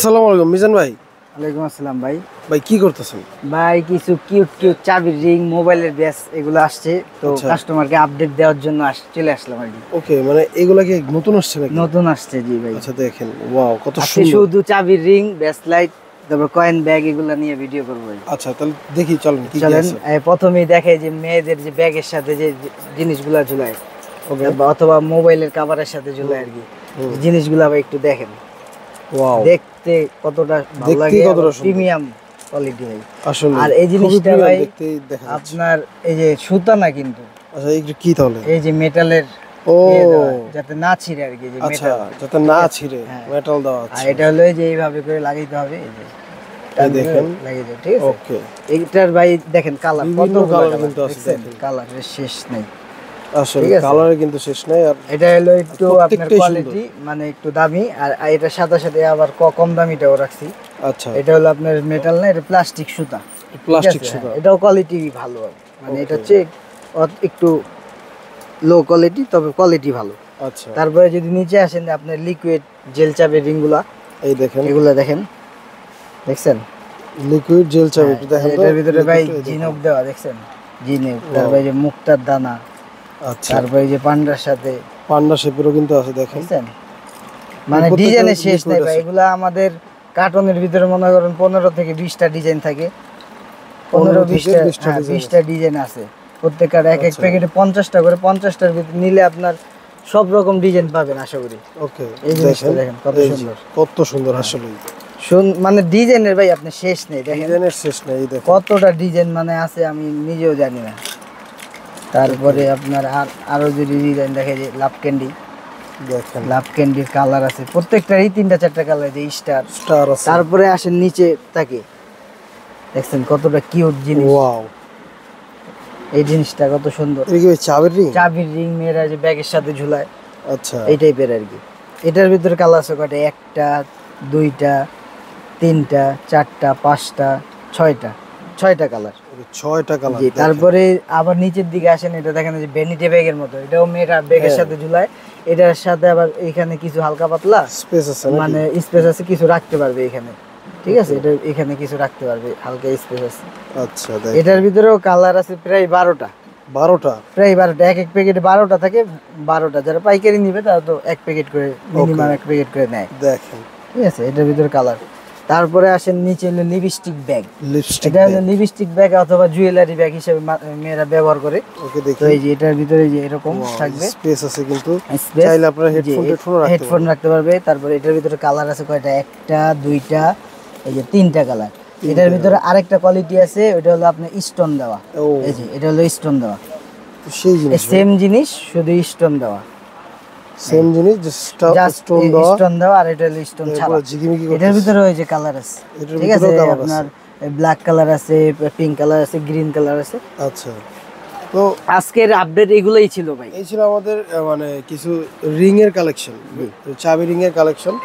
আসসালামু আলাইকুম মিজান ভাই। ওয়ালাইকুম আসসালাম ভাই। ভাই কি করতেছেন? ভাই কিছু কিউট কিউট চাবির রিং, মোবাইলের ব্যাস এগুলো আসছে, তো কাস্টমারকে আপডেট দেওয়ার জন্য চলে আসলাম আর কি। ওকে, মানে এগুলা কি নতুন আসছে নাকি? নতুন আসছে জি ভাই। আচ্ছা দেখেন, ওয়াও কত আজকে সুন্দর। শুধু চাবির রিং, ব্যাস লাইট, তারপর কয়েন ব্যাগ এগুলো নিয়ে ভিডিও করব ভাই। আচ্ছা তাহলে দেখি, চলেন কি কি চলেন। আছে। প্রথমেই দেখাই যে মেয়েদের যে ব্যাগের সাথে যে জিনিসগুলো ঝুলায়, ওকে, অথবা মোবাইলের কভারের সাথে ঝুলায় আর কি, জিনিসগুলো ভাই একটু দেখেন। ওয়াও, দেখতে কতটা ভালো লাগে, প্রিমিয়াম কোয়ালিটি ভাই আসলে। আর এই জিনিসটা ভাই আপনার এই যে সুতা না কিন্তু, আচ্ছা এইটা কি তাহলে? এই যে মেটালের, ও যাতে না ছিঁড়ে আর কি, যে আচ্ছা মেটাল যাতে না ছিঁড়ে মেটাল দেওয়া আছে। আর এটা হলো এই যে এইভাবে করে লাগাইতে হবে, এই যে দেখেন লাগিয়ে যায়, ঠিক আছে। ওকে, এইটার ভাই দেখেন কালার, কত কালার কিন্তু আছে, দেখেন কালারের শেষ নাই আসলে, কালারে কিন্তু শেষ নাই। আর এটা হলো একটু আপনার কোয়ালিটি মানে একটু দামি, আর এটার সাথে সাথে আবার কম দামিটাও রাখছি। আচ্ছা এটা হলো আপনার মেটাল না, এটা প্লাস্টিক সুতা, প্লাস্টিক সুতা, এটাও কোয়ালিটি ভালো মানে এটা হচ্ছে একটু লো কোয়ালিটি, তবে কোয়ালিটি ভালো। আচ্ছা তারপরে যদি নিচে আসেন আপনার লিকুইড জেল চাবির রিংগুলা, এই দেখেন, এগুলা দেখেন, দেখছেন লিকুইড জেল চাবি একটু দেখেন তো। এটার ভিতরে ভাই জিনক দেওয়া, দেখছেন জিনক, তারপরে যে মুক্তার দানা, আচ্ছা তারপরে যে পান্ডার সাথে পান্ডা শেপেরও কিন্তু আছে, দেখেন মানে ডিজাইনের শেষ নাই ভাই। এগুলা আমাদের কার্টনের ভিতরে মনে করেন 15 থেকে 20টা ডিজাইন থাকে, 15-20টা ডিজাইন আছে। প্রত্যেকটার এক এক প্যাকেটে 50টা করে, 50টার ভিতরে নিলে আপনার সব রকম ডিজাইন পাবেন আশা করি। ওকে, এই জিনিসটা দেখেন কত সুন্দর, কত সুন্দর আসলে, মানে ডিজাইনের ভাই আপনি শেষ নেই, দেখেন ডিজাইনের শেষ নেই, দেখেন কতটা ডিজাইন মানে আছে আমি নিজেও জানি না। তারপরে আপনার আরো যদি ডিজাইন দেখে যে লাভ ক্যান্ডি, দেখেন লাভ ক্যান্ডির কালার আছে প্রত্যেকটারই 3টা-4টা কালার, যে স্টার স্টার আছে। তারপরে আসেন নিচে তাকে, দেখছেন কতটা কিউট জিনিস, ওয়াও এই জিনিসটা কত সুন্দর। এই কি চাবির রিং? চাবির রিং মেয়েরা যে ব্যাগের সাথে ঝুলায়, আচ্ছা এই টাইপের আর কি। এটার ভিতরে কালার আছে কয়টা? 1টা, 2টা, 3টা, 4টা, 5টা, 6টা কালার, 6টা কালার। জি। তারপরে আবার নিচের দিকে আসেন, এটা দেখেন যে ভ্যানিটি ব্যাগের মতো, এটাও মেয়েরা ব্যাগের সাথে ঝুলায়। এটার সাথে আবার এখানে কিছু হালকা পাতলা স্পেস আছে, মানে স্পেস আছে, কিছু রাখতে পারবে এখানে, ঠিক আছে। এটা এখানে কিছু রাখতে পারবে, হালকা স্পেস আছে। আচ্ছা দেখেন এটার ভিতরেও কালার আছে প্রায় 12টা, প্রায় 12টা। এক এক প্যাকেটে 12টা থাকে, 12টা। যারা পাইকারি নিবে তারা তো এক প্যাকেট করে, মিনিমাম এক প্যাকেট করে নেয়, দেখেন ঠিক আছে। এটার ভিতরে কালার। তারপরে আসেন নিচে হলো লিপস্টিক ব্যাগ। লিপস্টিক, এটা হলো লিপস্টিক ব্যাগ অথবা জুয়েলারি ব্যাগ হিসেবে মেয়েরা ব্যবহার করে। ওকে দেখি, তো এই যে এটার ভিতরে যে এরকম থাকবে, স্পেস আছে কিন্তু, চাইলে আপনারা হেডফোন রাখতে পারবে। তারপরে এটার ভিতরে কালার আছে কয়টা? 1টা, 2টা, এই যে 3টা কালার। এটার ভিতরে আরেকটা কোয়ালিটি আছে, ওটা হলো আপনার স্টোন দেওয়া, এই যে এটা হলো স্টোন দেওয়া, সেই জিনিস, সেম জিনিস শুধু স্টোন দেওয়া, সেম জিনিস জাস্ট স্টোন দেওয়া, আর এটা হলো স্টোন ছাড়া। এটার ভিতরে ওই যে কালার আছে, ঠিক আছে, আপনার ব্ল্যাক কালার আছে, পিঙ্ক কালার আছে, গ্রিন কালার আছে। আচ্ছা, তো আজকের আপডেট এগুলোই ছিল ভাই। এই ছিল আমাদের মানে কিছু রিং এর কালেকশন, চাবি রিং এর কালেকশন।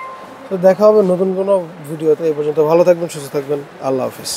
তো দেখা হবে নতুন কোনো ভিডিওতে। এই পর্যন্ত ভালো থাকবেন, সুস্থ থাকবেন, আল্লাহ হাফেজ।